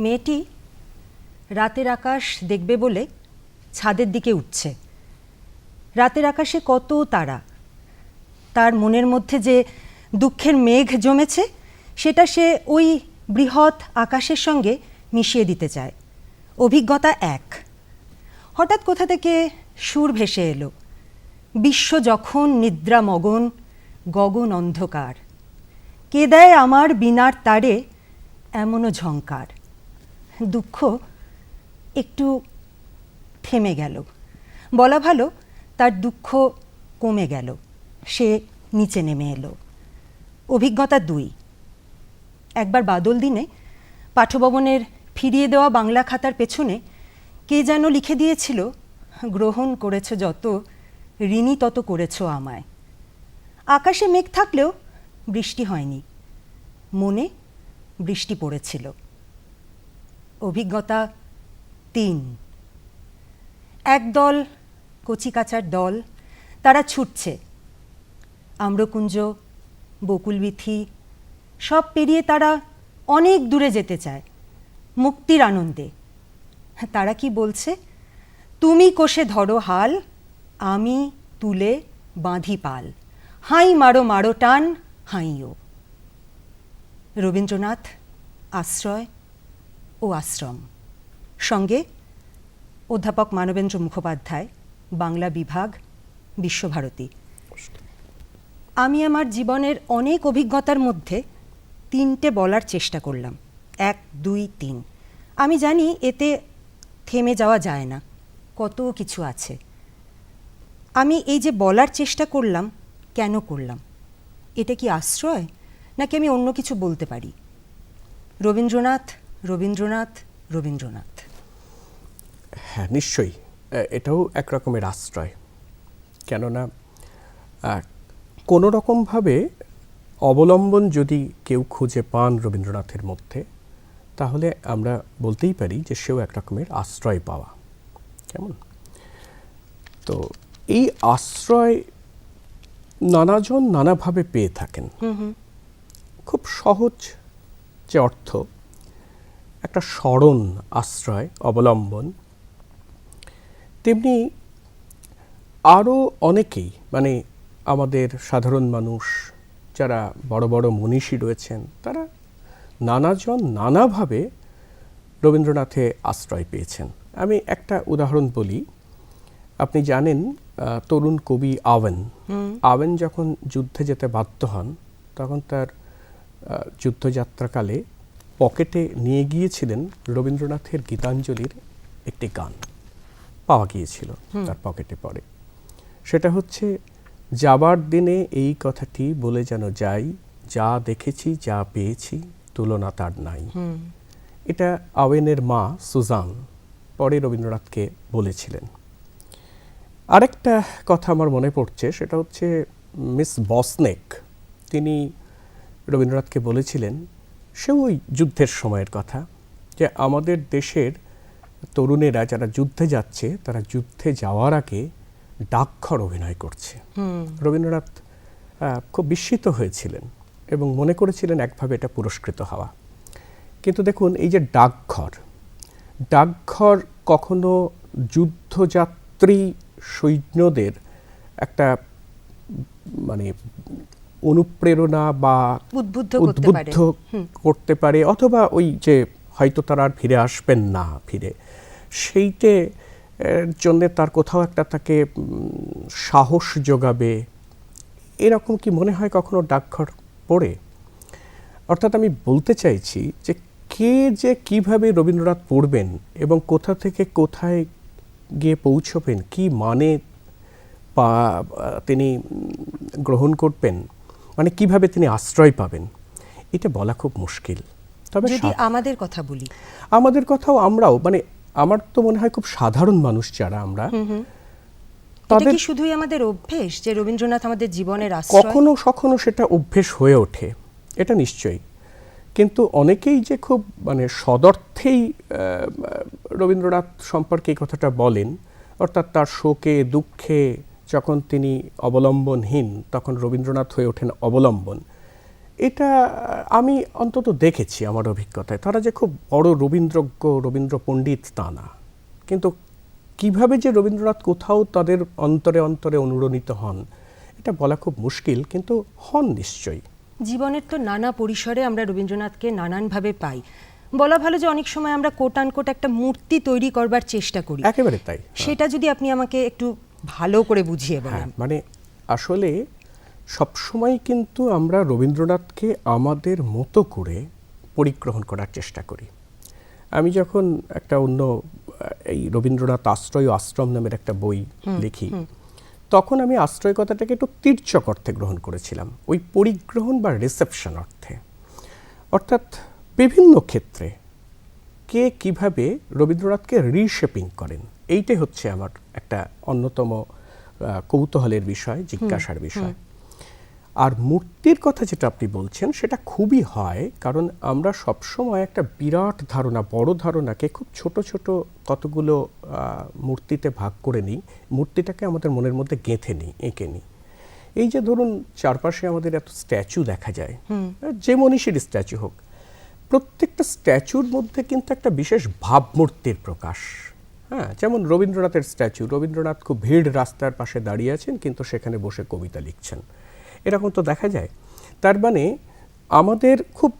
মেয়েটি রাতের আকাশ দেখবে বলে ছাদের দিকে উঠছে। রাতের আকাশে কত তারা, তার মনের মধ্যে যে দুঃখের মেঘ জমেছে সেটা সে ওই বৃহৎ আকাশের সঙ্গে মিশিয়ে দিতে চায়। অভিজ্ঞতা এক। হঠাৎ কোথা থেকে সুর ভেসে এলো, বিশ্ব যখন নিদ্রামগন গগন অন্ধকার, কে দেয় আমার বীণার তারে এমনও ঝংকার। দুঃখ একটু থেমে গেল, বলা ভালো তার দুঃখ কমে গেল, সে নিচে নেমে এলো। অভিজ্ঞতা দুই। একবার বাদল দিনে পাঠভবনের ফিরিয়ে দেওয়া বাংলা খাতার পেছনে কে যেন লিখে দিয়েছিল, গ্রহণ করেছ যত, ঋণী তত করেছ আমায়। আকাশে মেঘ থাকলেও বৃষ্টি হয়নি, মনে বৃষ্টি পড়েছিল। অভিজ্ঞতা তিন। একদল কচিকাঁচার দল, তারা ছুটছে। আম্রকুঞ্জ, বকুলবীথি সব পেরিয়ে তারা অনেক দূরে যেতে চায়, মুক্তির আনন্দে। তারা কি বলছে, তুমি কোষে ধরো হাল, আমি তুলে বাঁধি পাল, হাই মারো মারো টান হাইও। রবীন্দ্রনাথ, আশ্রয় ও আশ্রম। সঙ্গে অধ্যাপক মানবেন্দ্র মুখোপাধ্যায়, বাংলা বিভাগ, বিশ্বভারতী। আমি আমার জীবনের অনেক অভিজ্ঞতার মধ্যে তিনটে বলার চেষ্টা করলাম, 1, 2, 3। আমি জানি এতে থেমে যাওয়া যায় না, কত কিছু আছে। আমি এই যে বলার চেষ্টা করলাম, কেন করলাম? এটা কি আশ্রয়, নাকি আমি অন্য কিছু বলতে পারি? রবীন্দ্রনাথ, রবীন্দ্রনাথ, রবীন্দ্রনাথ। হ্যাঁ, নিশ্চয়ই এটাও এক রকমের আশ্রয়। কেননা কোনো রকমভাবে অবলম্বন যদি কেউ খুঁজে পান রবীন্দ্রনাথের মধ্যে, তাহলে আমরা বলতেই পারি যে সেও এক রকমের আশ্রয় পাওয়া। কেমন? তো এই আশ্রয় নানাজন নানাভাবে পেয়ে থাকেন। খুব সহজ যে অর্থ, একটা স্মরণ আশ্রয়, অবলম্বন, তেমনি আরও অনেকেই, মানে আমাদের সাধারণ মানুষ যারা বড় বড় মনীষী রয়েছেন, তারা নানাজন নানাভাবে রবীন্দ্রনাথে আশ্রয় পেয়েছেন। আমি একটা উদাহরণ বলি। আপনি জানেন তরুণ কবি আওয়েন যখন যুদ্ধে যেতে বাধ্য হন, তখন তার যুদ্ধযাত্রাকালে পকেটে নিয়ে গিয়েছিলেন রবীন্দ্রনাথের গীতাঞ্জলির একটি গান, পাওয়া গিয়েছিল তার পকেটে পড়ে। সেটা হচ্ছে, যাবার দিনে এই কথাটি বলে যেন যাই, যা দেখেছি যা পেয়েছি তুলনা তার নাই। এটা আওয়েনের মা সুজান পরে রবীন্দ্রনাথকে বলেছিলেন। আরেকটা কথা আমার মনে পড়ছে, সেটা হচ্ছে মিস বসনেক, তিনি রবীন্দ্রনাথকে বলেছিলেন, সে ওই যুদ্ধের সময়ের কথা, যে আমাদের দেশের তরুণেরা যারা যুদ্ধে যাচ্ছে, তারা যুদ্ধে যাওয়ার আগে ডাকঘর অভিনয় করছে। রবীন্দ্রনাথ খুব বিস্মিত হয়েছিলেন এবং মনে করেছিলেন একভাবে এটা পুরস্কৃত হওয়া। কিন্তু দেখুন, এই যে ডাকঘর কখনো যুদ্ধযাত্রী সৈন্যদের একটা মানে অনুপ্রেরণা বা উদ্বুদ্ধ করতে পারে, অথবা ওই যে হয়তো তারা আর ফিরে আসবেন না, সেইটে জন্যে তার কোথাও একটা তাকে সাহস যোগাবে, এরকম কি মনে হয় কখনো ডাকঘর পড়ে? অর্থাৎ আমি বলতে চাইছি যে কে যে কিভাবে রবীন্দ্রনাথ পড়বেন এবং কোথা থেকে কোথায় গিয়ে পৌঁছবেন, কি মানে তিনি গ্রহণ করবেন, মানে কিভাবে তিনি আশ্রয় পাবেন, এটা বলা খুব মুশকিল। তবে যদি আমাদের কথা বলি, আমাদের কথাও আমরাও, মানে আমার তো মনে হয় খুব সাধারণ মানুষ যারা আমরা, এটা কি শুধুই আমাদের অভ্যেস যে রবীন্দ্রনাথ আমাদের জীবনের আশ্রয়? কখনো কখনো সেটা অভ্যেস হয়ে ওঠে, এটা নিশ্চয়ই। কিন্তু অনেকেই যে খুব মানে সদর্থেই রবীন্দ্রনাথ সম্পর্কে এই কথাটা বলেন, অর্থাৎ তার শোকে দুঃখে যখন তিনি অবলম্বনহীন তখন রবীন্দ্রনাথ হয়ে ওঠেন অবলম্বন, এটা আমি অন্তত দেখেছি আমার অভিজ্ঞতায়। তারা যে খুব বড় রবীন্দ্রজ্ঞ, রবীন্দ্র পণ্ডিত তা না, কিন্তু কিভাবে যে রবীন্দ্রনাথ কোথাও তাদের অন্তরে অন্তরে অনুরণিত হন এটা বলা খুব মুশকিল, কিন্তু হন নিশ্চয়ই। জীবনের তো নানা পরিসরে আমরা রবীন্দ্রনাথকে নানানভাবে পাই। বলা ভালো যে অনেক সময় আমরা কোট আনকোট একটা মূর্তি তৈরি করবার চেষ্টা করি। একেবারে তাই। সেটা যদি আপনি আমাকে একটু ভালো করে বুঝিয়ে বলেন। মানে আসলে সবসময় কিন্তু আমরা রবীন্দ্রনাথকে আমাদের মতো করে পরিগ্রহণ করার চেষ্টা করি। আমি যখন একটা অন্য এই রবীন্দ্রনাথ আশ্রয় ও আশ্রম নামের একটা বই লিখি, তখন আমি আশ্রয় কথাটাকে একটু তির্যক অর্থে গ্রহণ করেছিলাম, ওই পরিগ্রহণ বা রিসেপশন অর্থে। অর্থাৎ বিভিন্ন ক্ষেত্রে কে কিভাবে রবীন্দ্রনাথকে রিশেপিং করেন, এইটাই হচ্ছে আমার একটা অন্যতম কৌতূহলের বিষয়, জিজ্ঞাসার বিষয়। আর মূর্তির কথা যেটা আপনি বলছেন সেটা খুবই হয়, কারণ আমরা সবসময় একটা বিরাট ধারণা, বড় ধারণাকে খুব ছোট ছোট কতগুলো মূর্তিতে ভাগ করে নিই, মূর্তিটাকে আমাদের মনের মধ্যে গেঁথে নিই, এঁকে নিই। এই যে ধরুন চারপাশে আমাদের এত স্ট্যাচু দেখা যায়, যে মনীষীর স্ট্যাচু হোক, প্রত্যেকটা স্ট্যাচুর মধ্যে কিন্তু একটা বিশেষ ভাবমূর্তির প্রকাশ। হ্যাঁ, যেমন রবীন্দ্রনাথের স্ট্যাচু, রবীন্দ্রনাথ খুব ভিড় রাস্তার পাশে দাঁড়িয়ে আছেন কিন্তু সেখানে বসে কবিতা লিখছেন, এরকম তো দেখা যায়। তার মানে আমাদের খুব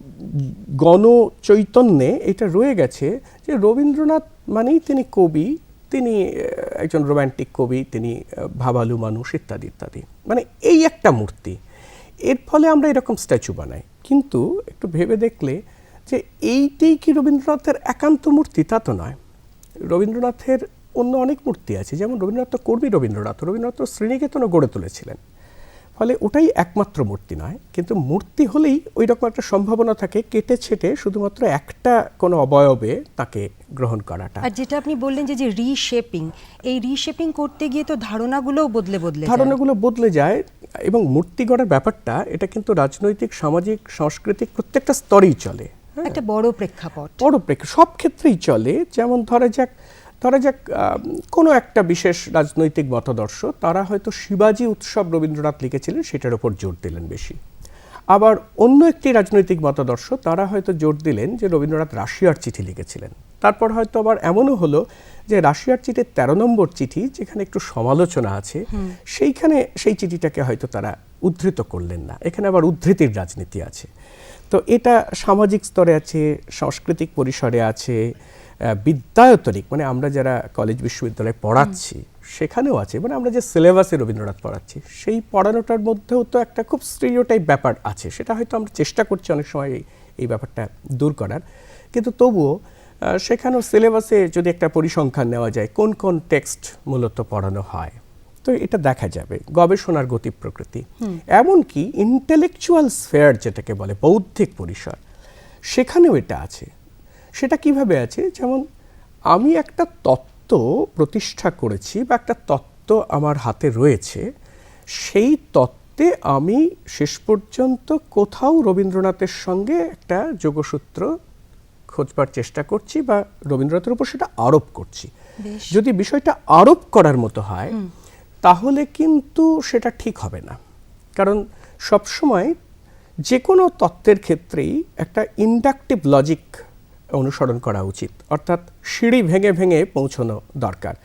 গণ চৈতন্যে এটা রয়ে গেছে যে রবীন্দ্রনাথ মানেই তিনি কবি, তিনি একজন রোম্যান্টিক কবি, তিনি ভাবালু মানুষ, ইত্যাদি ইত্যাদি। মানে এই একটা মূর্তি, এর ফলে আমরা এরকম স্ট্যাচু বানাই। কিন্তু একটু ভেবে দেখলে যে এইটাই কি রবীন্দ্রনাথের একান্ত মূর্তি, তা তো নয়। রবীন্দ্রনাথের অন্য অনেক মূর্তি আছে, যেমন রবীন্দ্রনাথ তো কর্মী রবীন্দ্রনাথ, রবীন্দ্রনাথ তো শ্রীনিকেতনও গড়ে তুলেছিলেন। ফলে ওটাই একমাত্র মূর্তি নয়, কিন্তু মূর্তি হলেই ওই রকম একটা সম্ভাবনা থাকে কেটে ছেটে শুধুমাত্র একটা কোনো অবয়বে তাকে গ্রহণ করাটা। আর যেটা আপনি বললেন যে রিশেপিং, এই রিশেপিং করতে গিয়ে তো ধারণাগুলোও ধারণাগুলো বদলে যায়। এবং মূর্তি গড়ার ব্যাপারটা এটা কিন্তু রাজনৈতিক, সামাজিক, সাংস্কৃতিক প্রত্যেকটা স্তরেই চলে। একটা বড় প্রেক্ষাপট, সব ক্ষেত্রেই চলে। যেমন ধরা যাক কোনো একটা বিশেষ রাজনৈতিক মতাদর্শ, তারা হয়তো শিবাজি উৎসব রবীন্দ্রনাথ লিখেছিলেন সেটার উপর জোর দিলেন বেশি। আবার অন্য একটি রাজনৈতিক মতাদর্শ, তারা হয়তো জোর দিলেন যে রবীন্দ্রনাথ রাশিয়ার চিঠি লিখেছিলেন। তারপর হয়তো আবার এমনও হলো যে রাশিয়ার চিঠির 13 নম্বর চিঠি, যেখানে একটু সমালোচনা আছে, সেইখানে সেই চিঠিটাকে হয়তো তারা উদ্ধৃত করলেন না, এখানে আবার উদ্ধৃতির রাজনীতি আছে। তো এটা সামাজিক স্তরে আছে, সাংস্কৃতিক পরিসরে আছে, বিদ্যায়তনিক, মানে আমরা যারা কলেজ বিশ্ববিদ্যালয়ে পড়াচ্ছি সেখানেও আছে। মানে আমরা যে সিলেবাসে রবীন্দ্রনাথ পড়াচ্ছি সেই পড়ানোটার মধ্যেও তো একটা খুব স্টেরিওটাইপ ব্যাপার আছে, সেটা হয়তো আমরা চেষ্টা করছি অনেক সময় এই ব্যাপারটা দূর করার। কিন্তু তবুও সেখানেও সিলেবাসে যদি একটা পরিসংখ্যান নেওয়া যায় কোন কোন টেক্সট মূলত পড়ানো হয়, তো এটা দেখা যাবে। গবেষণার গতি প্রকৃতি, এমনকি ইন্টেলেকচুয়াল স্ফেয়ার যেটাকে বলে, বৌদ্ধিক পরিসর, সেখানেও এটা আছে। সেটা কিভাবে আছে? যেমন আমি একটা তত্ত্ব প্রতিষ্ঠা করেছি বা একটা তত্ত্ব আমার হাতে রয়েছে, সেই তত্ত্বে আমি শেষ পর্যন্ত কোথাও রবীন্দ্রনাথের সঙ্গে একটা যোগসূত্র খোঁজবার চেষ্টা করছি বা রবীন্দ্রনাথের উপর সেটা আরোপ করছি। যদি বিষয়টা আরোপ করার মতো হয় তাহলে কিন্তু সেটা ঠিক হবে না, কারণ সবসময় যে কোনো তত্ত্বের ক্ষেত্রেই একটা ইন্ডাকটিভ লজিক অনুসরণ করা উচিত, অর্থাৎ সিঁড়ি ভেঙে ভেঙে পৌঁছানো দরকার।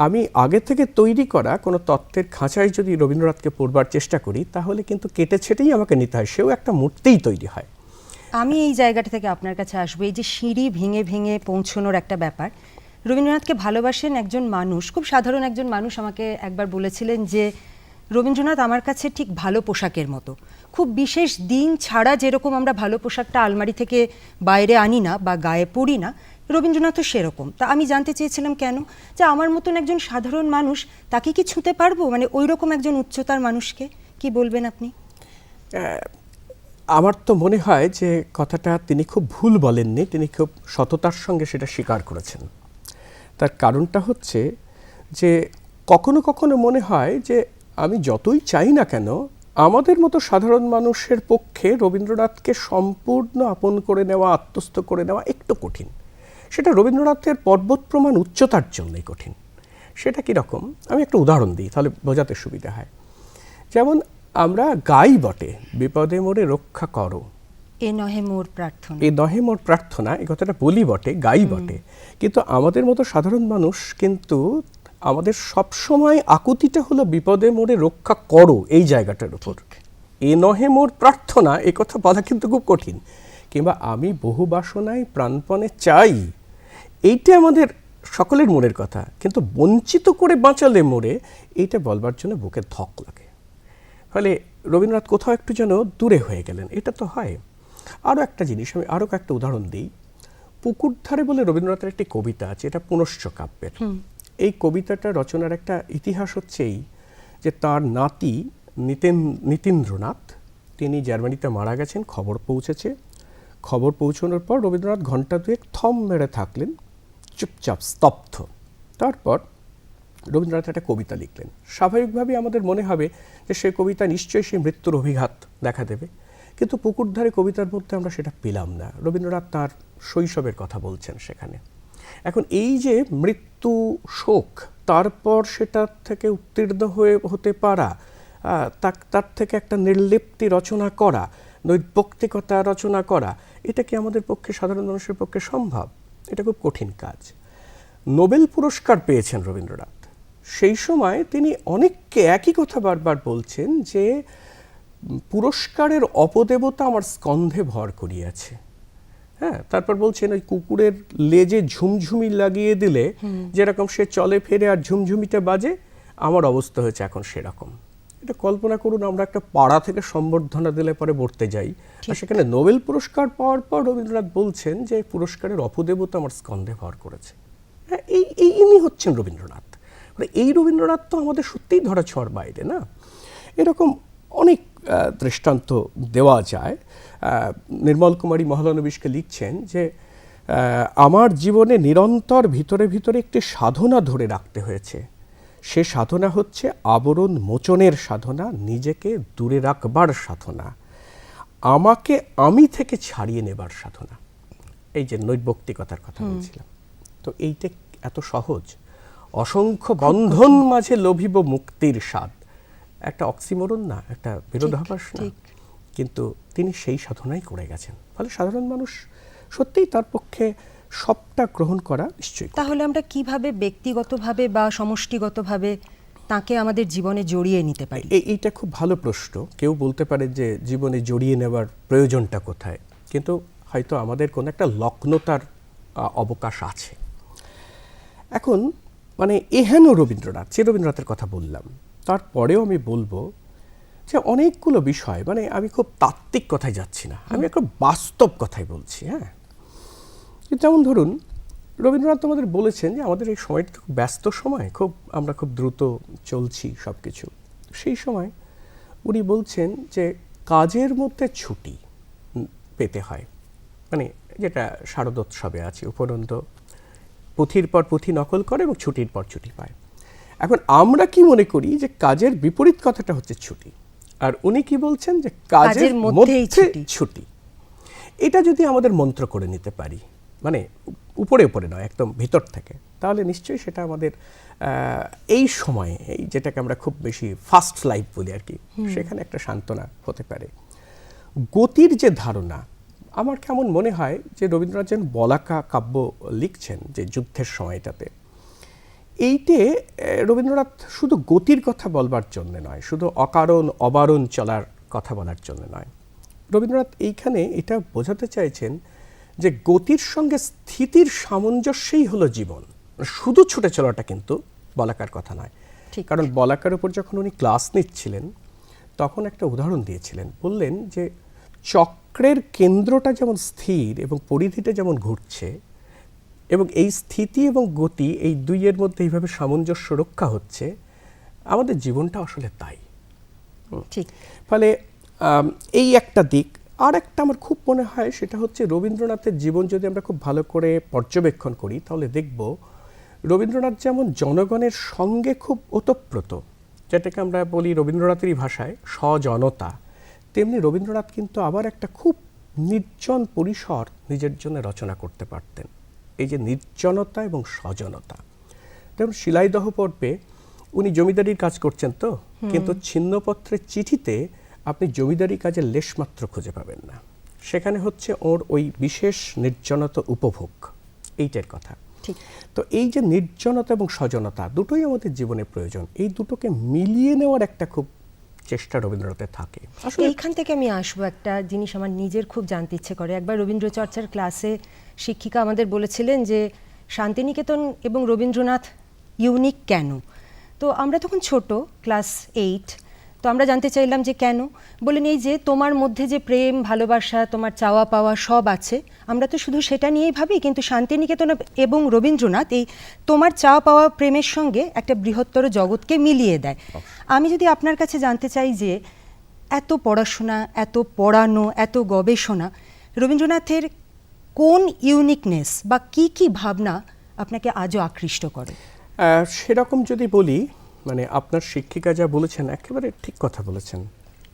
আমি আগে থেকে তৈরি করা কোনো তত্ত্বের খাঁচায় যদি রবীন্দ্রনাথকে পড়বার চেষ্টা করি তাহলে কিন্তু কেটে ছেটেই আমাকে নিতে হয়, সেও একটা মূর্তিই তৈরি হয়। আমি এই জায়গাটা থেকে আপনার কাছে আসবো, এই যে সিঁড়ি ভেঙে ভেঙে পৌঁছানোর একটা ব্যাপার। রবীন্দ্রনাথকে ভালোবাসেন একজন মানুষ, খুব সাধারণ একজন মানুষ আমাকে একবার বলেছিলেন যে রবীন্দ্রনাথ আমার কাছে ঠিক ভালো পোশাকের মতো, খুব বিশেষ দিন ছাড়া যেরকম আমরা ভালো পোশাকটা আলমারি থেকে বাইরে আনি না বা গায়ে পরি না, রবীন্দ্রনাথও সেরকম। তা আমি জানতে চেয়েছিলাম কেন, যে আমার মতন একজন সাধারণ মানুষ তাকে কি ছুঁতে পারবো, মানে ওই রকম একজন উচ্চতার মানুষকে? কি বলবেন আপনি? আমার তো মনে হয় যে কথাটা তিনি খুব ভুল বলেননি, তিনি খুব সততার সঙ্গে সেটা স্বীকার করেছেন। তার কারণটা হচ্ছে যে কখনো কখনো মনে হয় যে আমি যতই চাই না কেন, আমাদের মতো সাধারণ মানুষের পক্ষে রবীন্দ্রনাথকে সম্পূর্ণ আপন করে নেওয়া, আত্মস্থ করে নেওয়া একটু কঠিন। সেটা রবীন্দ্রনাথের পর্বত প্রমাণ উচ্চতার জন্যই কঠিন। সেটা কীরকম, আমি একটা উদাহরণ দিই, তাহলে বোঝাতে সুবিধা হয়। যেমন আমরা গাই বটে, বিপদে মোরে রক্ষা করো, এ নহে মোর প্রার্থনা, এ নহে মোর প্রার্থনা, এই কথাটা বলি বটে, গাই বটে, কিন্তু আমাদের মতো সাধারণ মানুষ কিন্তু আমাদের সবসময় আকুতিটা হলো বিপদে মোরে রক্ষা করো এই জায়গাটার উপর। এ নহে মোর প্রার্থনা এ কথা বলা কিন্তু খুব কঠিন। কিংবা আমি বহু বাসনায় প্রাণপণে চাই, এইটা আমাদের সকলের মনের কথা, কিন্তু বঞ্চিত করে বাঁচালে মোরে, এইটা বলবার জন্য বুকে ধক লাগে। ফলে রবীন্দ্রনাথ কোথাও একটু যেন দূরে হয়ে গেলেন, এটা তো হয়। আরও একটা জিনিস, আমি আরও একটা উদাহরণ দিই। পুকুরধারে বলে রবীন্দ্রনাথের একটি কবিতা আছে, এটা পুনশ্চ কাব্যের। এই কবিতাটা রচনার একটা ইতিহাস হচ্ছে এই যে তার নাতি নীতিন্দ্রনাথ, তিনি জার্মানিতে মারা গেছেন, খবর পৌঁছেছে। খবর পৌঁছানোর পর রবীন্দ্রনাথ ঘণ্টা দুয়েক থম মেরে থাকলেন, চুপচাপ স্তব্ধ। তারপর রবীন্দ্রনাথ একটা কবিতা লিখলেন। স্বাভাবিকভাবেই আমাদের মনে হবে যে সেই কবিতা নিশ্চয়ই সেই মৃত্যুর অভিঘাত দেখা দেবে, কিন্তু পুকুরধারে কবিতার মধ্যে আমরা সেটা পেলাম না। রবীন্দ্রনাথ তার শৈশবের কথা বলছেন সেখানে। এখন এই যে মৃত্যু শোক, তারপর সেটার থেকে উত্তীর্ণ হতে পারা, তার থেকে একটা নির্লিপ্তি রচনা করা, নৈর্ব্যক্তিকতা রচনা করা, এটা কি আমাদের পক্ষে, সাধারণ মানুষের পক্ষে সম্ভব? এটা খুব কঠিন কাজ। নোবেল পুরস্কার পেয়েছেন রবীন্দ্রনাথ, সেই সময় তিনি অনেককে একই কথা বারবার বলছেন যে পুরস্কারের অপদেবতা আমার স্কন্ধে ভর করিয়াছে। হ্যাঁ, তারপর বলছেন ওই কুকুরের লেজে ঝুমঝুমি লাগিয়ে দিলে যেরকম সে চলে ফেরে আর ঝুমঝুমিটা বাজে, আমার অবস্থা হয়েছে এখন সেরকম। এটা কল্পনা করুন, আমরা একটা পাড়া থেকে সম্বর্ধনা দিলে পরে বর্তে যাই, আর সেখানে নোবেল পুরস্কার পাওয়ার পর রবীন্দ্রনাথ বলছেন যে পুরস্কারের অপদেবতা আমার স্কন্ধে ভর করেছে। হ্যাঁ, ইনি হচ্ছেন রবীন্দ্রনাথ। মানে এই রবীন্দ্রনাথ তো আমাদের সত্যিই ধরা ছোঁয়ার বাইরে, না? এরকম অনেক দৃষ্টান্ত দেওয়া যায়। নির্মল কুমারী মহলানবিশকে লিখছেন যে আমার জীবনে নিরন্তর ভিতরে ভিতরে একটি সাধনা ধরে রাখতে হয়েছে। সে সাধনা হচ্ছে আবরণ মোচনের সাধনা, নিজেকে দূরে রাখবার সাধনা, আমাকে আমি থেকে ছাড়িয়ে নেবার সাধনা। এই যে নৈর্ব্যক্তিকতার কথা বলছিলাম, তো এইটা এত সহজ। অসংখ্য বন্ধন মাঝে লোভিব মুক্তির স্বাদ, একটা অক্সিমোরন না, একটা বিরোধাভাস না, কিন্তু তিনি সেই সাধনাই করে গেছেন। ফলে সাধারণ মানুষ সত্যিই তার পক্ষে সবটা গ্রহণ করা নিশ্চয়ই। তাহলে আমরা কিভাবে ব্যক্তিগতভাবে বা সমষ্টিগতভাবে তাকে আমাদের জীবনে জড়িয়ে নিতে পারি? এইটা খুব ভালো প্রশ্ন। কেউ বলতে পারে যে জীবনে জড়িয়ে নেওয়ার প্রয়োজনটা কোথায়, কিন্তু হয়তো আমাদের কোনো একটা লগ্নতার অবকাশ আছে। এখন মানে এহেন রবীন্দ্রনাথ, যে রবীন্দ্রনাথের কথা বললাম, তারপরেও আমি বলবো যে অনেকগুলো বিষয়, মানে আমি খুব তাত্ত্বিক কথায় যাচ্ছি না, আমি একটা বাস্তব কথাই বলছি। হ্যাঁ, যেমন ধরুন রবীন্দ্রনাথ আমাদের বলেছেন যে আমাদের এই সময়টা খুব ব্যস্ত সময়, আমরা খুব দ্রুত চলছি সব কিছু। সেই সময় উনি বলছেন যে কাজের মধ্যে ছুটি পেতে হয়, মানে যেটা শারদোৎসবে আছে, উপরন্ত পুঁথির পর পুঁথি নকল করে এবং ছুটির পর ছুটি পায়। এখন আমরা কি মনে করি যে কাজের বিপরীত কথাটা হচ্ছে ছুটি, আর উনি কি বলছেন যে কাজের মধ্যে ছুটি। এটা যদি আমাদের মন্ত্র করে নিতে পারি, মানে উপরে উপরে নয়, একদম ভিতর থেকে, তাহলে নিশ্চয়ই সেটা আমাদের এই সময়ে, এই যেটাকে আমরা খুব বেশি ফাস্ট লাইফ বলি আর কি, সেখানে একটা সান্ত্বনা হতে পারে। গতির যে ধারণা, আমার কেমন মনে হয় যে রবীন্দ্রনাথ যেন বলাকা কাব্য লিখছেন যে যুদ্ধের সময়টাতে, এইটে রবীন্দ্রনাথ শুধু গতির কথা বলবার জন্য নয়, শুধু অকারণ অবারণ চলার কথা বলার জন্য নয়, রবীন্দ্রনাথ এইখানে এটা বোঝাতে চাইছেন যে গতির সঙ্গে স্থিতির সামঞ্জস্যই হলো জীবন। শুধু ছুটে চলাটা কিন্তু বলাকার কথা নয়। কারণ বলাকার উপর যখন উনি ক্লাস নিচ্ছিলেন তখন একটা উদাহরণ দিয়েছিলেন, বললেন যে চক্রের কেন্দ্রটা যেমন স্থির এবং পরিধিটা যেমন ঘুরছে, এবং এই স্থিতি এবং গতি, এই দুইয়ের মধ্যে এইভাবে সামঞ্জস্য রক্ষা হচ্ছে, আমাদের জীবনটা আসলে তাই। ঠিক। ফলে এই একটা দিক। আর একটা আমার খুব মনে হয় সেটা হচ্ছে রবীন্দ্রনাথের জীবন যদি আমরা খুব ভালো করে পর্যবেক্ষণ করি তাহলে দেখব রবীন্দ্রনাথ যেমন জনগণের সঙ্গে খুব ওতপ্রোত, যেটাকে আমরা বলি রবীন্দ্রনাথেরই ভাষায় সজনতা, তেমনি রবীন্দ্রনাথ কিন্তু আবার একটা খুব নির্জন পরিসর নিজের জন্য রচনা করতে পারতেন। এই যে নির্জনতা এবং সজনতা, যেমন শিলাইদহ পর্বে উনি জমিদারির কাজ করছেন তো, কিন্তু ছিন্নপত্রের চিঠিতে আপনি জমিদারি কাজের লেশমাত্র খুঁজে পাবেন না। সেখানে হচ্ছে ওর ওই বিশেষ নির্জনতা উপভোগ, এইটার কথা। তো এই যে নির্জনতা এবং সজনতা দুটোই আমাদের জীবনে প্রয়োজন, এই দুটোকে মিলিয়ে নেওয়ার একটা খুব চেষ্টা রবীন্দ্রনাথের থাকে। এইখান থেকে আমি আসবো, একটা জিনিস আমার নিজের খুব জানতে ইচ্ছে করে। একবার রবীন্দ্র চর্চার ক্লাসে শিক্ষিকা আমাদের বলেছিলেন যে শান্তিনিকেতন এবং রবীন্দ্রনাথ ইউনিক কেন। তো আমরা তখন ছোট, ক্লাস 8, তো আমরা জানতে চাইলাম যে কেন। বলেন এই যে তোমার মধ্যে যে প্রেম ভালোবাসা, তোমার চাওয়া পাওয়া সব আছে, আমরা তো শুধু সেটা নিয়েই ভাবি, কিন্তু শান্তিনিকেতন এবং রবীন্দ্রনাথ এই তোমার চাওয়া পাওয়া প্রেমের সঙ্গে একটা বৃহত্তর জগৎকে মিলিয়ে দেয়। আমি যদি আপনার কাছে জানতে চাই যে এত পড়াশোনা, এত পড়ানো, এত গবেষণা, রবীন্দ্রনাথের কোন ইউনিকনেস বা কি কি ভাবনা আপনাকে আজও আকৃষ্ট করে? সেরকম যদি বলি, মানে আপনার শিক্ষিকা যা বলেছেন একেবারে ঠিক কথা বলেছেন।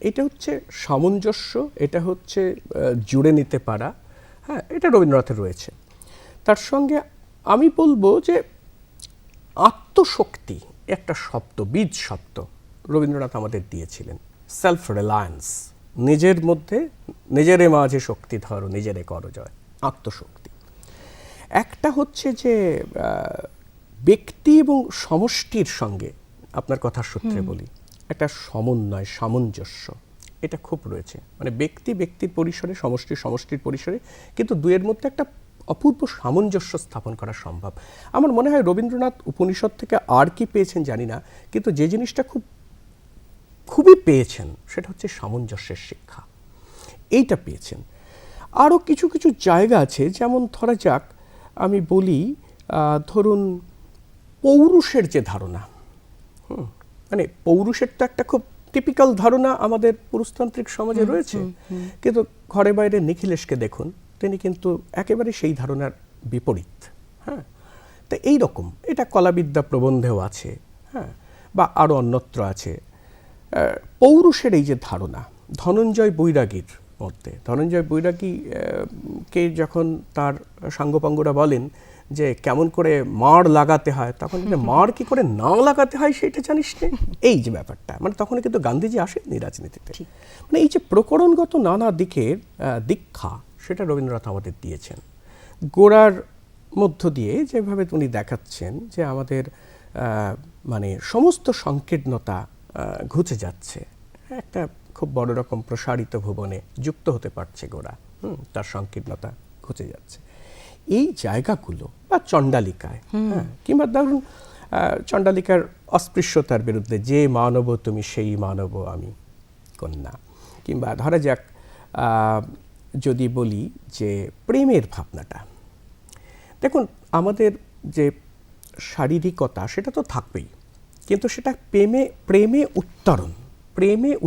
এটা হচ্ছে সামঞ্জস্য, এটা হচ্ছে জুড়ে নিতে পারা, হ্যাঁ, এটা রবীন্দ্রনাথের রয়েছে। তার সঙ্গে আমি বলবো যে আত্মশক্তি একটা শব্দ, বীজ শব্দ রবীন্দ্রনাথ আমাদের দিয়েছিলেন। সেলফ রিলায়েন্স, নিজের মধ্যে নিজেরে মাঝে শক্তি ধরো, নিজেরে করো জয়, আত্মশক্তি। একটা হচ্ছে যে ব্যক্তি এবং সমষ্টির সঙ্গে, আপনার কথার সূত্রে বলি, একটা সমন্বয়, সামঞ্জস্য, এটা খুব রয়েছে। মানে ব্যক্তির পরিসরে, সমষ্টির পরিসরে, কিন্তু দুয়ের মধ্যে একটা অপূর্ব সামঞ্জস্য স্থাপন করা সম্ভব। আমার মনে হয় রবীন্দ্রনাথ উপনিষদ থেকে আর কি পেয়েছেন জানি না, কিন্তু যে জিনিসটা খুবই পেয়েছেন সেটা হচ্ছে সামঞ্জস্যের শিক্ষা, এইটা পেয়েছেন। আরও কিছু কিছু জায়গা আছে, যেমন ধরা যাক আমি বলি, ধরুন পৌরুষের যে ধারণা, মানে পৌরুষের তো একটা খুব টিপিক্যাল ধারণা আমাদের পুরুষতান্ত্রিক সমাজে রয়েছে, কিন্তু ঘরে বাইরে নিখিলেশকে দেখুন, তিনি কিন্তু একেবারে সেই ধারণার বিপরীত। হ্যাঁ, তো এই রকম এটা কলাবিদ্যা প্রবন্ধেও আছে, হ্যাঁ, বা আরও অন্যত্র আছে। পৌরুষের এই যে ধারণা, ধনঞ্জয় বৈরাগীর মধ্যে, ধনঞ্জয় বৈরাগীকে যখন তার সাঙ্গপাঙ্গরা বলেন যে কেমন করে মার লাগাতে হয়, তখন মার কি করে না লাগাতে হয় সেটা জানিস না, এই যে ব্যাপারটা, মানে তখন কিন্তু গান্ধীজি আসেননি রাজনীতিতে। মানে এই যে প্রকরণগত নানা দিকের দীক্ষা, সেটা রবীন্দ্রনাথ আমাদের দিয়েছেন। গোড়ার মধ্য দিয়ে যেভাবে উনি দেখাচ্ছেন যে আমাদের মানে সমস্ত সংকীর্ণতা ঘুচে যাচ্ছে, একটা খুব বড় রকম প্রসারিত ভুবনে যুক্ত হতে পারছে গোড়া, তার সংকীর্ণতা ঘুচে যাচ্ছে। এই জায়গাগুলো, বা চণ্ডালিকায়, হ্যাঁ, কিংবা ধরুন চণ্ডালিকার অস্পৃশ্যতার বিরুদ্ধে, যে মানব তুমি সেই মানব আমি কন্যা, কিংবা ধরা যাক যদি বলি যে প্রেমের ভাবনাটা, দেখুন আমাদের যে শারীরিকতা সেটা তো থাকবেই, কিন্তু সেটা প্রেমে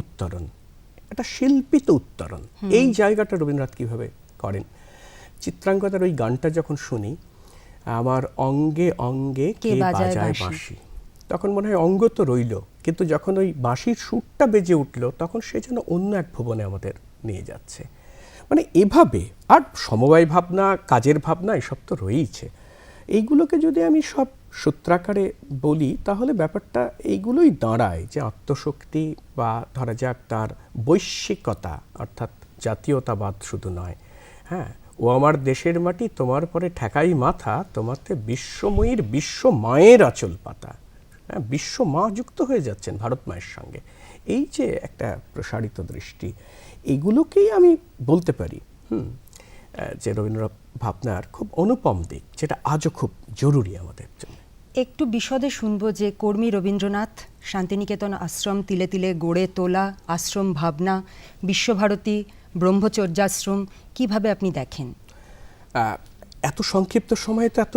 উত্তরণ, একটা শিল্পিত উত্তরণ, এই জায়গাটা রবীন্দ্রনাথ কীভাবে করেন। চিত্রাঙ্গদার ওই গানটা যখন শুনি, আমার অঙ্গে অঙ্গে কে বাজায় বাঁশি, তখন মনে হয় অঙ্গ তো রইল, কিন্তু যখন ওই বাঁশির সুরটা বেজে উঠল, তখন সে যেন অন্য এক ভুবনে আমাদের নিয়ে যাচ্ছে। মানে এভাবে, আর সমবায় ভাবনা, কাজের ভাবনা, এসব তো রয়েইছে। এইগুলোকে যদি আমি সব সূত্রাকারে বলি, তাহলে ব্যাপারটা এইগুলোই দাঁড়ায় যে আত্মশক্তি, বা ধরা যাক তার বৈশ্বিকতা, অর্থাৎ জাতীয়তাবাদ শুধু নয়, হ্যাঁ, ও আমার দেশের মাটি তোমার পরে ঠেকাই মাথা, তোমাতে বিশ্বময়ীর বিশ্ব মায়ের আঁচল পাতা, হ্যাঁ, বিশ্ব মা যুক্ত হয়ে যাচ্ছেন ভারত মায়ের সঙ্গে। এই যে একটা প্রসারিত দৃষ্টি, এগুলোকেই আমি বলতে পারি যে রবীন্দ্রনাথ ভাবনার খুব অনুপম দিক, যেটা আজও খুব জরুরি আমাদের জন্য। একটু বিশদে শুনবো যে কর্মী রবীন্দ্রনাথ, শান্তিনিকেতন আশ্রম তিলে তিলে গড়ে তোলা আশ্রম ভাবনা, বিশ্বভারতী ব্রহ্মচর্যাশ্রম, কিভাবে আপনি দেখেন? এত সংক্ষিপ্ত সময়ে তো এত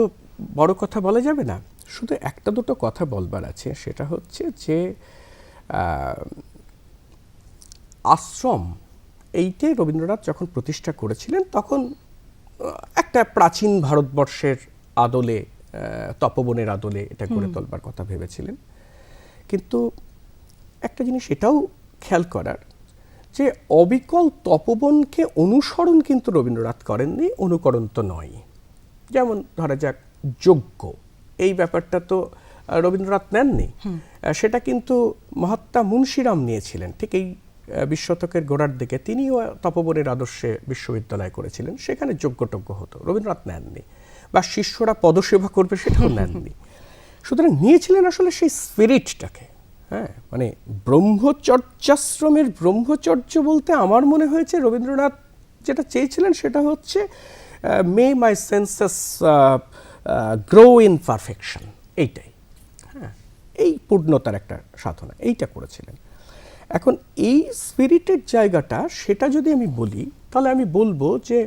বড় কথা বলা যাবে না, শুধু একটা দুটো কথা বলবার আছে। সেটা হচ্ছে যে আশ্রম এইটাই রবীন্দ্রনাথ যখন প্রতিষ্ঠা করেছিলেন তখন একটা প্রাচীন ভারতবর্ষের আদলে, তপবনের আদলে এটা গড়ে তোলবার কথা ভেবেছিলেন। কিন্তু একটা জিনিস এটাও খেয়াল করার যে অবিকল তপবনকে অনুসরণ কিন্তু রবীন্দ্রনাথ করেননি, অনুকরণ তো নয়। যেমন ধরা যাক যজ্ঞ, এই ব্যাপারটা তো রবীন্দ্রনাথ নেননি, সেটা কিন্তু মহাত্মা মুন্সিরাম নিয়েছিলেন। ঠিক এই 20 শতকের গোড়ার দিকে তিনিও তপবনের আদর্শে বিশ্ববিদ্যালয় করেছিলেন, সেখানে যজ্ঞটজ্ঞ হতো, রবীন্দ্রনাথ নেননি। বা শিষ্যরা পদসেবা করবে সেটাও নেননি। সুতরাং নিয়েছিলেন আসলে সেই স্পিরিটটাকে। হ্যাঁ, মানে ব্রহ্মচর্যাশ্রমের ব্রহ্মচর্য বলতে আমার মনে হয়েছে রবীন্দ্রনাথ যেটা চেয়েছিলেন সেটা হচ্ছে মে মাই সেন্সেস গ্রো ইন পারফেকশন, এইটাই। হ্যাঁ, এই পূর্ণতার একটা সাধনা, এইটা করেছিলেন। এখন এই স্পিরিটের জায়গাটা, সেটা যদি আমি বলি তাহলে আমি বলবো যে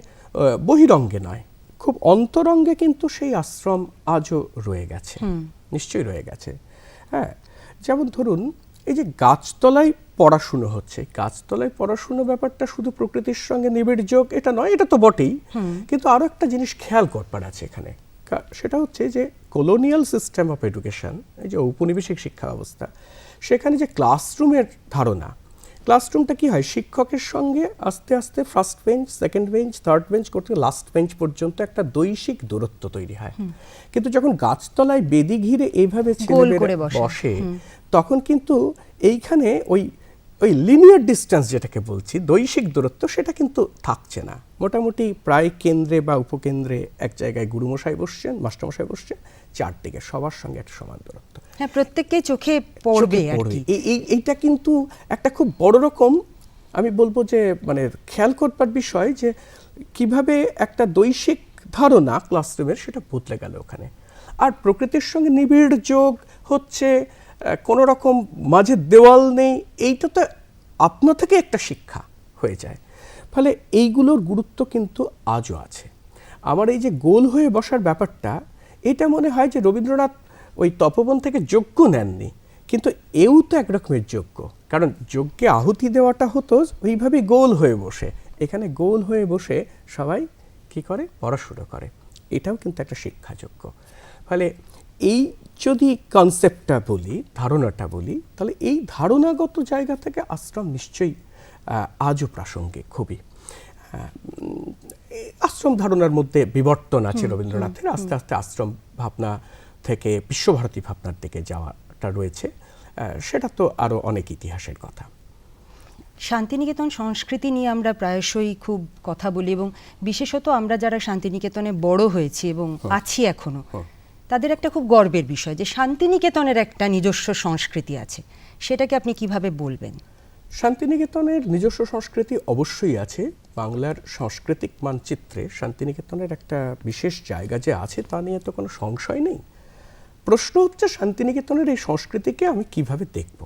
বহিরঙ্গে নয়, খুব অন্তরঙ্গে কিন্তু সেই আশ্রম আজও রয়ে গেছে, নিশ্চয়ই রয়ে গেছে। হ্যাঁ, যেমন ধরুন এই যে গাছতলায় পড়াশুনো হচ্ছে, গাছতলায় পড়াশুনো ব্যাপারটা শুধু প্রকৃতির সঙ্গে নিবিড় যোগ এটা নয়, এটা তো বটেই, কিন্তু আরও একটা জিনিস খেয়াল করবার আছে এখানে। সেটা হচ্ছে যে কলোনিয়াল সিস্টেম অফ এডুকেশন, এই যে ঔপনিবেশিক শিক্ষা ব্যবস্থা, সেখানে যে ক্লাসরুমের ধারণা, ক্লাসরুমটা কি হয়, শিক্ষকের সঙ্গে আস্তে আস্তে first bench, second bench, third bench করতে লাস্ট বেঞ্চ পর্যন্ত একটা দৈশিক দূরত্ব তৈরি হয়। কিন্তু যখন গাছতলায় বেদি ঘিরে এইভাবে ছেলেমেয়েরা বসে, তখন কিন্তু এইখানে ওই লিনিয়ার ডিস্টেন্স যেটাকে বলছি, দৈশিক দূরত্ব, সেটা কিন্তু থাকছে না। মোটামুটি প্রায় কেন্দ্রে বা উপকেন্দ্রে এক জায়গায় গুরুমশাই বসছেন, মাস্টারমশাই বসছেন, চারদিকে সবার সঙ্গে একটা সমান দূরত্ব। হ্যাঁ, প্রত্যেককে চোখে পড়বে আর কি। এইটা কিন্তু একটা খুব বড় রকম, আমি বলবো যে মানে খেয়াল করবার বিষয়, যে কিভাবে একটা দৈশিক ধারণা ক্লাসরুমের সেটা বদলে গেল ওখানে। আর প্রকৃতির সঙ্গে নিবিড় যোগ হচ্ছে, কোনো রকম মাঝে দেওয়াল নেই, এইটা তো আপনা থেকে একটা শিক্ষা হয়ে যায়। ফলে এইগুলোর গুরুত্ব কিন্তু আজও আছে। আমার এই যে গোল হয়ে বসার ব্যাপারটা, এটা মনে হয় যে রবীন্দ্রনাথ ওই তপবন থেকে যজ্ঞ নেননি, কিন্তু এও তো একরকমের যজ্ঞ, কারণ যজ্ঞে আহুতি দেওয়াটা হতো ওইভাবে গোল হয়ে বসে। এখানে গোল হয়ে বসে সবাই কি করে, পড়াশুনো করে, এটাও কিন্তু একটা শিক্ষাযোগ্য। ফলে এই যদি কনসেপ্টটা বলি, ধারণাটা বলি, তাহলে এই ধারণাগত জায়গা থেকে আশ্রম নিশ্চয়ই আজও প্রাসঙ্গিক খুবই। আশ্রম ধারণার মধ্যে বিবর্তন আছে রবীন্দ্রনাথের, আস্তে আস্তে আশ্রম ভাবনা থেকে বিশ্বভারতী ভাবনার দিকে যাওয়াটা রয়েছে, সেটা তো আরও অনেক ইতিহাসের কথা। শান্তিনিকেতন সংস্কৃতি নিয়ে আমরা প্রায়শই খুব কথা বলি, এবং বিশেষত আমরা যারা শান্তিনিকেতনে বড় হয়েছি এবং আছি এখনো, তাদের একটা খুব গর্বের বিষয় যে শান্তিনিকেতনের একটা নিজস্ব সংস্কৃতি আছে। সেটাকে আপনি কিভাবে বলবেন? শান্তিনিকেতনের নিজস্ব সংস্কৃতি অবশ্যই আছে। বাংলার সাংস্কৃতিক মানচিত্রে শান্তিনিকেতনের একটা বিশেষ জায়গা যে আছে তা নিয়ে তো কোনো সংশয় নেই। প্রশ্ন হচ্ছে শান্তিনিকেতনের এই সংস্কৃতিকে আমি কিভাবে দেখব।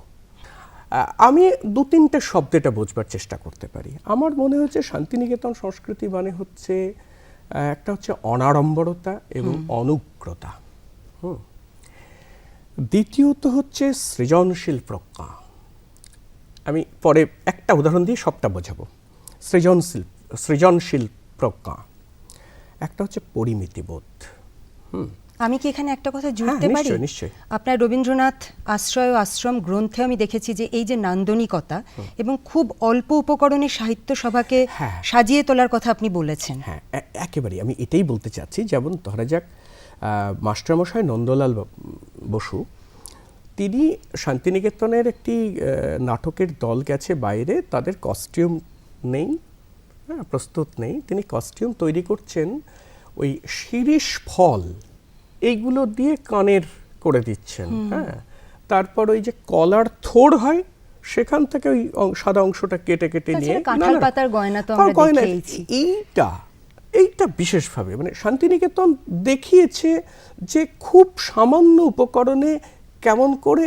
আমি 2-3টে শব্দটা বোঝবার চেষ্টা করতে পারি। আমার মনে হচ্ছে শান্তিনিকেতন সংস্কৃতি মানে হচ্ছে একটা হচ্ছে অনাড়ম্বরতা এবং অনুগ্রতা। দ্বিতীয়ত হচ্ছে সৃজনশীল প্রজ্ঞা। আমি পরে একটা উদাহরণ দিয়ে সবটা বোঝাবো। সৃজনশীল প্রজ্ঞা, একটা হচ্ছে পরিমিতিবোধ। আমি কি এখানে একটা কথা জুড়তে পারি? নিশ্চয়ই। আপনার রবীন্দ্রনাথ আশ্রয় ও আশ্রম গ্রন্থে আমি দেখেছি যে এই যে নান্দনিকতা এবং খুব অল্প উপকরণে সাহিত্য সভাকে সাজিয়ে তোলার কথা আপনি বলেছেন। হ্যাঁ, একেবারেই আমি এটাই বলতে চাচ্ছি। যেমন ধরা যাক মাস্টারমশাই নন্দলাল বসু, তিনি শান্তিনিকেতনের একটি নাটকের দল গেছে বাইরে, তাদের কস্টিউম নেই, প্রস্তুত নেই, তিনি কস্টিউম তৈরি করছেন ওই শিরীষ ফল এইগুলো দিয়ে কানের করে দিচ্ছেন। হ্যাঁ, তারপর ওই যে কলার থোড় হয় সেখান থেকে ওই সাদা অংশটা কেটে কেটে নিয়ে কাঁঠাল পাতার গয়না তো আমরা দেখেইছি। এইটা বিশেষভাবে মানে শান্তিনিকেতন দেখিয়েছে যে খুব সামান্য উপকরণে কেমন করে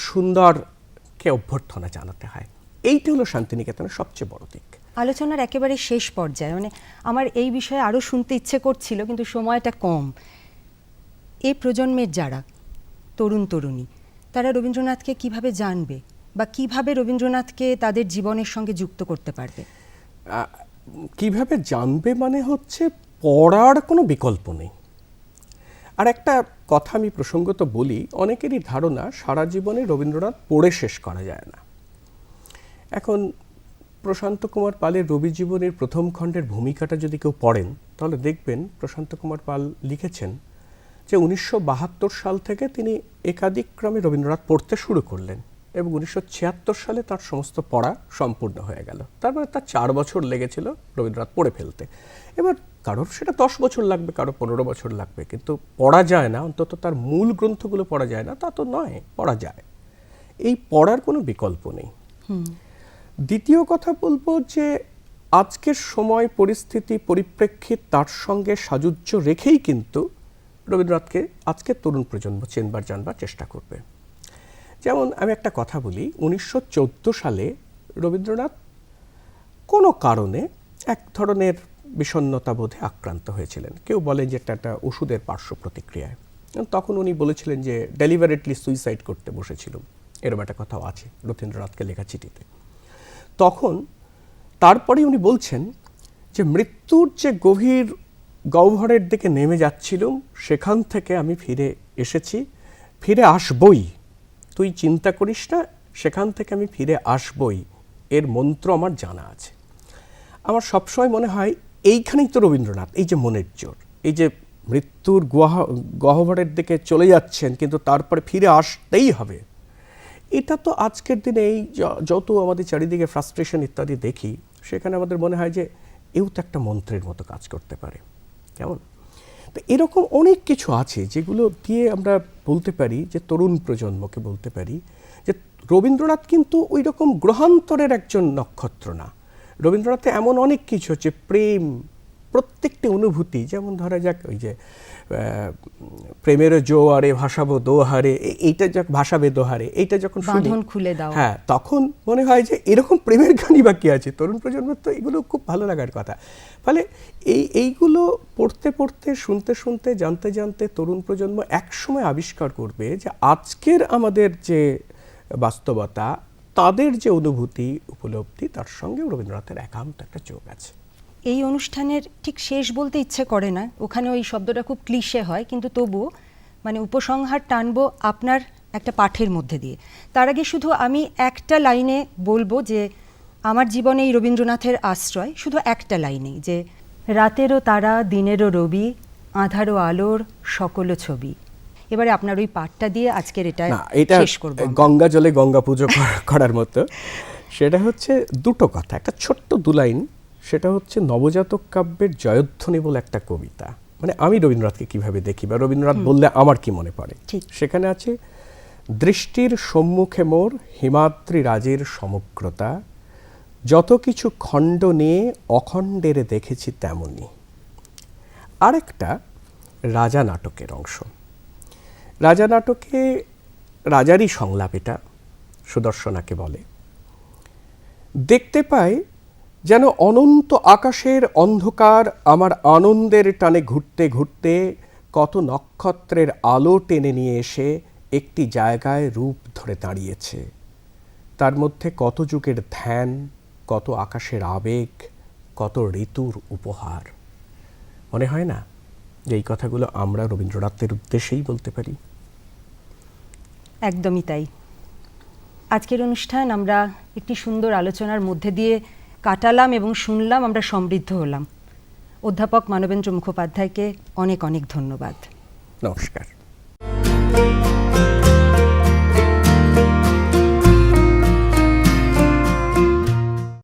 সুন্দরকে অভ্যর্থনা জানাতে হয়। এইটা হলো শান্তিনিকেতনের সবচেয়ে বড় দিক। আলোচনার একেবারে শেষ পর্যায়ে, মানে আমার এই বিষয়ে আরও শুনতে ইচ্ছে করছিল কিন্তু সময়টা কম। এই প্রজন্মের যারা তরুণ তরুণী, তারা রবীন্দ্রনাথকে কিভাবে জানবে, বা কিভাবে রবীন্দ্রনাথকে তাদের জীবনের সঙ্গে যুক্ত করতে পারবে? কিভাবে জানবে মানে হচ্ছে পড়ার কোনো বিকল্প নেই। আর একটা কথা আমি প্রসঙ্গত বলি, অনেকেরই ধারণা সারা জীবনে রবীন্দ্রনাথ পড়ে শেষ করা যায় না। এখন প্রশান্ত কুমার পালের রবি জীবনের প্রথম খণ্ডের ভূমিকাটা যদি কেউ পড়েন, তাহলে দেখবেন প্রশান্ত কুমার পাল লিখেছেন যে 1972 সাল থেকে তিনি একাধিক্রমে রবীন্দ্রনাথ পড়তে শুরু করলেন এবং 1976 সালে তার সমস্ত পড়া সম্পূর্ণ হয়ে গেল। তারপরে তার 4 বছর লেগেছিল রবীন্দ্রনাথ পড়ে ফেলতে। এবার কারোর সেটা 10 বছর লাগবে, কারো 15 বছর লাগবে, কিন্তু পড়া যায় না, অন্তত তার মূল গ্রন্থগুলো পড়া যায় না তা তো নয়, পড়া যায়। এই পড়ার কোনো বিকল্প নেই। দ্বিতীয় কথা বলবো যে আজকের সময়, পরিস্থিতি, পরিপ্রেক্ষিত তার সঙ্গে সাযুজ্য রেখেই কিন্তু রবীন্দ্রনাথকে আজকের তরুণ প্রজন্ম চেনবার জানবার চেষ্টা করবে। যেমন আমি একটা কথা বলি, 1914 সালে রবীন্দ্রনাথ কোনো কারণে এক ধরনের বিষণ্ণতা বোধে আক্রান্ত হয়েছিলেন। কেউ বলে যে এটা একটা ওষুধের পার্শ্ব প্রতিক্রিয়ায়। তখন উনি বলেছিলেন যে ডেলিভারেটলি সুইসাইড করতে বসেছিল, এরকম একটা কথাও আছে রবীন্দ্রনাথকে লেখা চিঠিতে। তখন তারপরে উনি বলছেন যে মৃত্যুর যে গভীর গহ্বরের দিকে নেমে যাচ্ছিলাম, সেখান থেকে আমি ফিরে এসেছি, ফিরে আসবই, তুই চিন্তা করিস না, সেখান থেকে আমি ফিরে আসবই, এর মন্ত্র আমার জানা আছে। আমার সবসময় মনে হয় এইখানেই তো রবীন্দ্রনাথ, এই যে মনের জোর, এই যে মৃত্যুর গহ্বরের দিকে চলে যাচ্ছেন কিন্তু তারপরে ফিরে আসতেই হবে, এটা তো আজকের দিনে এই যত আমাদের চারিদিকে ফ্রাস্ট্রেশন ইত্যাদি দেখি, সেখানে আমাদের মনে হয় যে এও তো একটা মন্ত্রের মতো কাজ করতে পারে। কেমন? তো এরকম অনেক কিছু আছে যেগুলো দিয়ে আমরা বলতে পারি, যে তরুণ প্রজন্মকে বলতে পারি যে রবীন্দ্রনাথ কিন্তু ওই রকম গ্রহান্তরের একজন নক্ষত্র না। রবীন্দ্রনাথে এমন অনেক কিছু হচ্ছে, প্রেম, প্রত্যেকটি অনুভূতি, যেমন ধরা যাক ওই যে প্রেমের জোয়ারে ভাসাবো দোহারে, এইটা যখন ভাসাবে দোহারে, এইটা যখন বাঁধন খুলে দাও, হ্যাঁ, তখন মনে হয় যে এরকম প্রেমের গানই বাকি আছে। তরুণ প্রজন্মের তো এগুলো খুব ভালো লাগার কথা। ফলে এইগুলো পড়তে পড়তে, শুনতে শুনতে, জানতে জানতে তরুণ প্রজন্ম একসময় আবিষ্কার করবে যে আজকের আমাদের যে বাস্তবতা, তাদের যে অনুভূতি, উপলব্ধি, তার সঙ্গে রবীন্দ্রনাথের একান্ত একটা যোগ আছে। এই অনুষ্ঠানের ঠিক শেষ বলতে ইচ্ছে করে না, ওখানে ওই শব্দটা খুব ক্লিশে হয়, কিন্তু তবুও মানে উপসংহার টানবো আপনার একটা পাঠের মধ্যে দিয়ে। তার আগে শুধু আমি একটা লাইনে বলবো যে আমার জীবনে এই রবীন্দ্রনাথের আশ্রয় শুধু একটা লাইনেই, যে রাতেরও তারা দিনেরও রবি, আঁধারো আলোর সকল ছবি। এবারে আপনার ওই পাঠটা দিয়ে আজকের এটা শেষ করব। গঙ্গা জলে গঙ্গা পুজো করার মতো। সেটা হচ্ছে দুটো কথা, একটা ছোট্ট দুলাইন। সেটা হচ্ছে নবজাতক কাব্যের জয়ধ্বনি বলে একটা কবিতা। মানে আমি রবীন্দ্রনাথকে কিভাবে দেখি বা রবীন্দ্রনাথ বললে আমার কি মনে পড়ে, সেখানে আছে, দৃষ্টির সম্মুখে মোর হিমাদ্রি রাজের সমগ্রতা, যত কিছু খণ্ড নিয়ে অখণ্ডের দেখেছি তেমনি। আরেকটা রাজা নাটকের অংশ। রাজা নাটকে রাজারই সংলাপ, এটা সুদর্শনাকে বলে, দেখতে পাই যেন অনন্ত আকাশের অন্ধকার আমার আনন্দের টানে ঘুরতে ঘুরতে কত নক্ষত্রের আলো টেনে নিয়ে এসে একটি জায়গায় রূপ ধরে দাঁড়িয়েছে। তার মধ্যে কত যুগের ধ্যান, কত আকাশের আবেগ, কত ঋতুর উপহার। মনে হয় না যে এই কথাগুলো আমরা রবীন্দ্রনাথের উদ্দেশ্যেই বলতে পারি? একদমই তাই। আজকের অনুষ্ঠান আমরা একটি সুন্দর আলোচনার মধ্যে দিয়ে কাটালাম এবং শুনলাম, আমরা সমৃদ্ধ হলাম। অধ্যাপক মানবেন্দ্র মুখোপাধ্যায়কে অনেক অনেক ধন্যবাদ। নমস্কার।